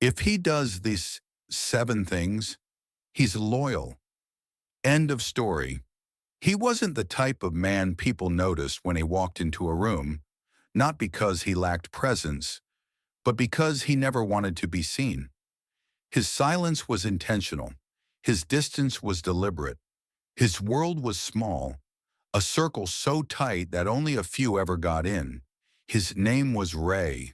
If he does these 7 things, he's loyal. End of story. He wasn't the type of man people noticed when he walked into a room, not because he lacked presence, but because he never wanted to be seen. His silence was intentional. His distance was deliberate. His world was small, a circle so tight that only a few ever got in. His name was Ray.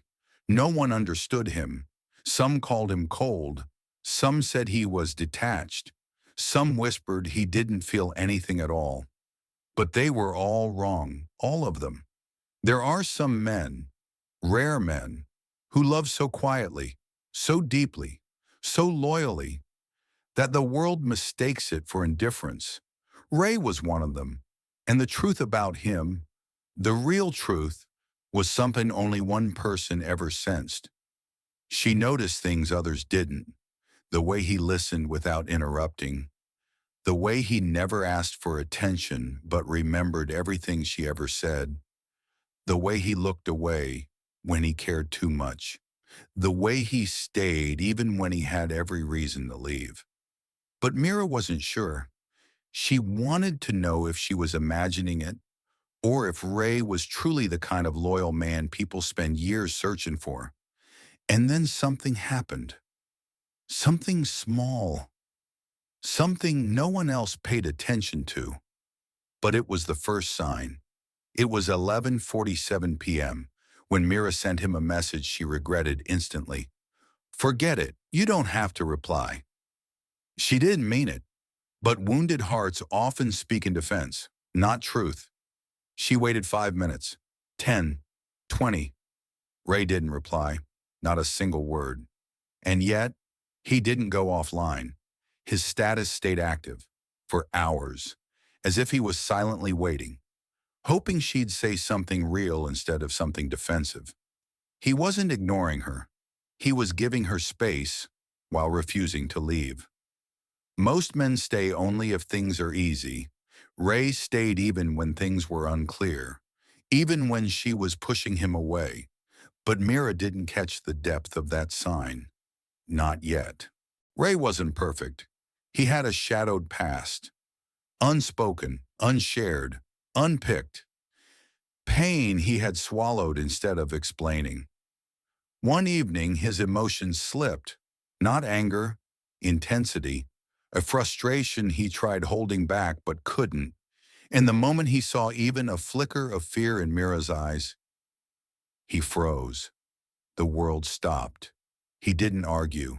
No one understood him. Some called him cold. Some said he was detached. Some whispered he didn't feel anything at all. But they were all wrong, all of them. There are some men, rare men, who love so quietly, so deeply, so loyally, that the world mistakes it for indifference. Ray was one of them, and the truth about him, the real truth, was something only one person ever sensed. She noticed things others didn't, the way he listened without interrupting, the way he never asked for attention but remembered everything she ever said, the way he looked away when he cared too much, the way he stayed even when he had every reason to leave. But Mira wasn't sure. She wanted to know if she was imagining it, or if Ray was truly the kind of loyal man people spend years searching for. And then something happened. Something small. Something no one else paid attention to. But it was the first sign. It was 11:47 p.m. when Mira sent him a message she regretted instantly. Forget it. You don't have to reply. She didn't mean it, but wounded hearts often speak in defense, not truth. She waited 5 minutes, 10, 20. Ray didn't reply, not a single word. And yet, he didn't go offline. His status stayed active for hours, as if he was silently waiting, hoping she'd say something real instead of something defensive. He wasn't ignoring her. He was giving her space while refusing to leave. Most men stay only if things are easy. Ray stayed even when things were unclear, even when she was pushing him away. But Mira didn't catch the depth of that sign. Not yet. Ray wasn't perfect. He had a shadowed past. Unspoken, unshared, unpicked. Pain he had swallowed instead of explaining. One evening, his emotions slipped. Not anger, intensity, a frustration he tried holding back but couldn't. And the moment he saw even a flicker of fear in Mira's eyes, he froze. The world stopped. He didn't argue.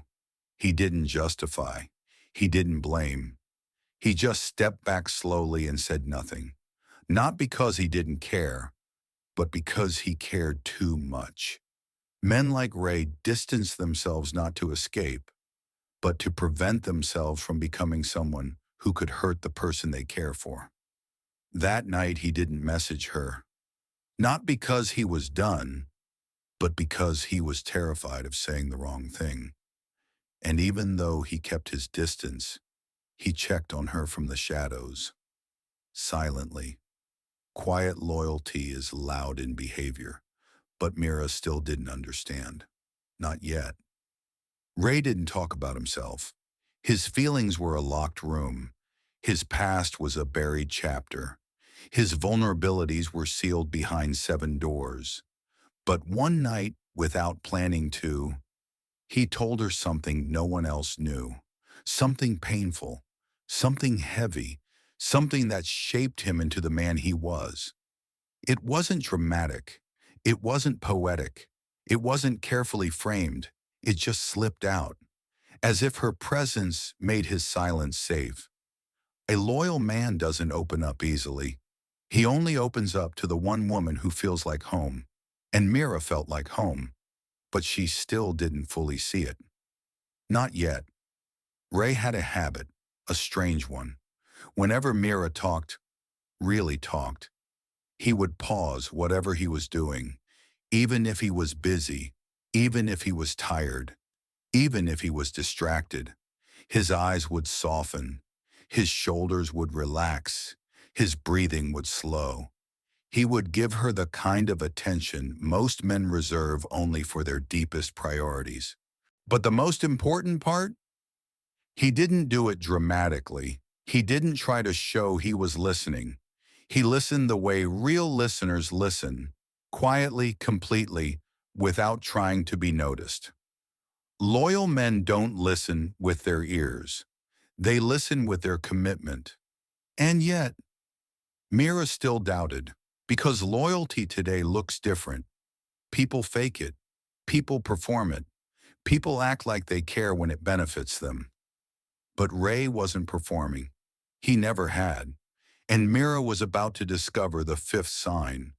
He didn't justify. He didn't blame. He just stepped back slowly and said nothing. Not because he didn't care, but because he cared too much. Men like Ray distance themselves not to escape, but to prevent themselves from becoming someone who could hurt the person they care for. That night he didn't message her, not because he was done, but because he was terrified of saying the wrong thing. And even though he kept his distance, he checked on her from the shadows, silently. Quiet loyalty is loud in behavior, but Mira still didn't understand. Not yet. Ray didn't talk about himself. His feelings were a locked room. His past was a buried chapter. His vulnerabilities were sealed behind 7 doors. But one night, without planning to, he told her something no one else knew. Something painful, something heavy, something that shaped him into the man he was. It wasn't dramatic. It wasn't poetic. It wasn't carefully framed. It just slipped out, as if her presence made his silence safe. A loyal man doesn't open up easily. He only opens up to the one woman who feels like home. And Mira felt like home, but she still didn't fully see it. Not yet. Ray had a habit, a strange one. Whenever Mira talked, really talked, he would pause whatever he was doing, even if he was busy, even if he was tired, even if he was distracted. His eyes would soften, his shoulders would relax, his breathing would slow. He would give her the kind of attention most men reserve only for their deepest priorities. But the most important part, he didn't do it dramatically. He didn't try to show he was listening. He listened the way real listeners listen, quietly, completely, without trying to be noticed. Loyal men don't listen with their ears. They listen with their commitment. And yet, Mira still doubted, because loyalty today looks different. People fake it. People perform it. People act like they care when it benefits them. But Ray wasn't performing. He never had. And Mira was about to discover the fifth sign,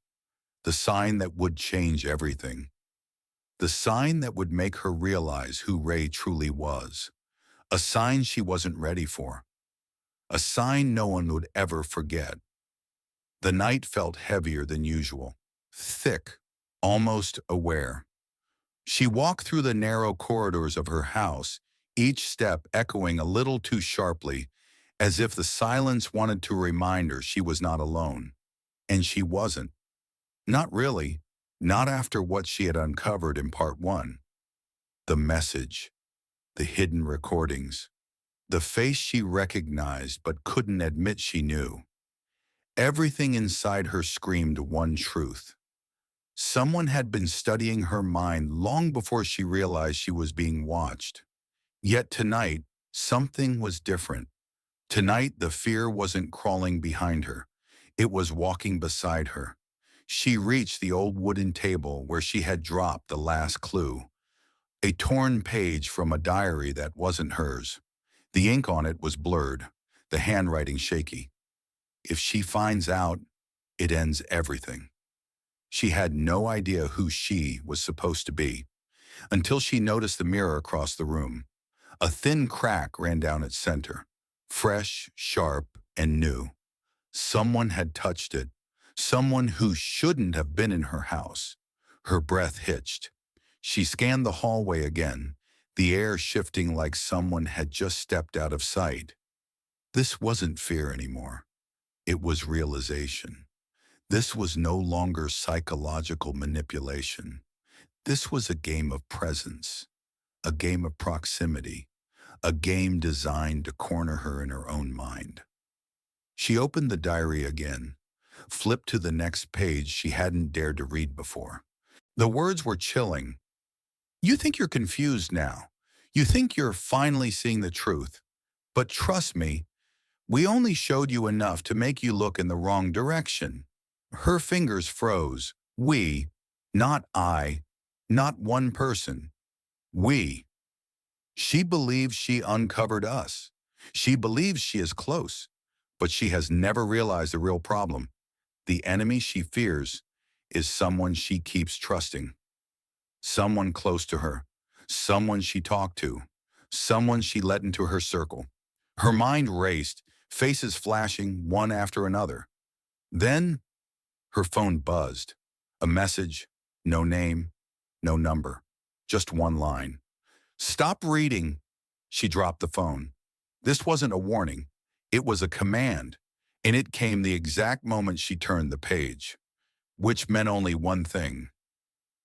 the sign that would change everything, the sign that would make her realize who Ray truly was, a sign she wasn't ready for, a sign no one would ever forget. The night felt heavier than usual, thick, almost aware. She walked through the narrow corridors of her house, each step echoing a little too sharply, as if the silence wanted to remind her she was not alone. And she wasn't. Not really. Not after what she had uncovered in part one. The message, the hidden recordings, the face she recognized but couldn't admit she knew. Everything inside her screamed one truth. Someone had been studying her mind long before she realized she was being watched. Yet tonight, something was different. Tonight, the fear wasn't crawling behind her. It was walking beside her. She reached the old wooden table where she had dropped the last clue, a torn page from a diary that wasn't hers. The ink on it was blurred, the handwriting shaky. If she finds out, it ends everything. She had no idea who she was supposed to be until she noticed the mirror across the room. A thin crack ran down its center, fresh, sharp, and new. Someone had touched it, someone who shouldn't have been in her house. Her breath hitched. She scanned the hallway again, the air shifting like someone had just stepped out of sight. This wasn't fear anymore. It was realization. This was no longer psychological manipulation. This was a game of presence, a game of proximity, a game designed to corner her in her own mind. She opened the diary again, flipped to the next page she hadn't dared to read before. The words were chilling. You think you're confused now. You think you're finally seeing the truth. But trust me, we only showed you enough to make you look in the wrong direction. Her fingers froze. We, not I, not one person. We. She believes she uncovered us. She believes she is close, but she has never realized the real problem. The enemy she fears is someone she keeps trusting. Someone close to her, someone she talked to, someone she let into her circle. Her mind raced, faces flashing one after another. Then her phone buzzed. A message, no name, no number, just one line. Stop reading. She dropped the phone. This wasn't a warning. It was a command, and it came the exact moment she turned the page, which meant only one thing.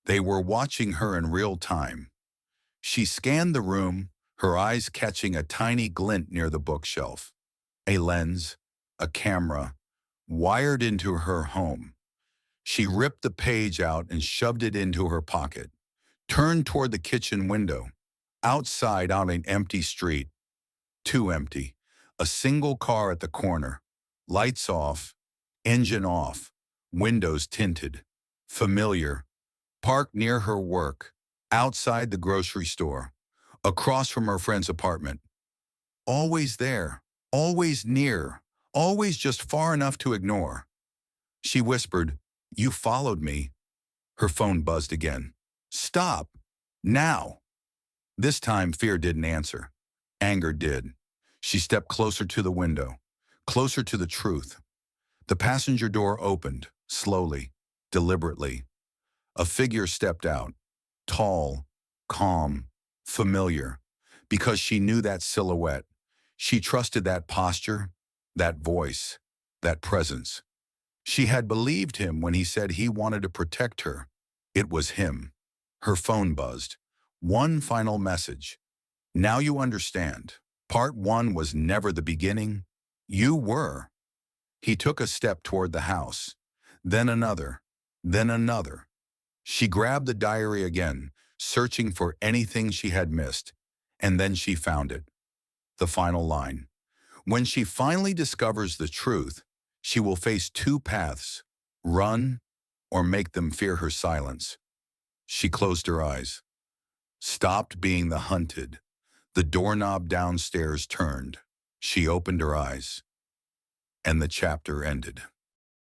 They were watching her in real time. She scanned the room, her eyes catching a tiny glint near the bookshelf. A lens, a camera, wired into her home. She ripped the page out and shoved it into her pocket, turned toward the kitchen window. Outside on an empty street, too empty, a single car at the corner, lights off, engine off, windows tinted, familiar, parked near her work, outside the grocery store, across from her friend's apartment. Always there, always near, always just far enough to ignore. She whispered, "You followed me." Her phone buzzed again. "Stop. Now." This time, fear didn't answer. Anger did. She stepped closer to the window, closer to the truth. The passenger door opened, slowly, deliberately. A figure stepped out, tall, calm, familiar, because she knew that silhouette. She trusted that posture, that voice, that presence. She had believed him when he said he wanted to protect her. It was him. Her phone buzzed. One final message. Now you understand. Part 1 was never the beginning. You were. He took a step toward the house, then another, then another. She grabbed the diary again, searching for anything she had missed, and then she found it. The final line. When she finally discovers the truth, she will face two paths: run or make them fear her silence. She closed her eyes, stopped being the hunted. The doorknob downstairs turned. She opened her eyes, and the chapter ended.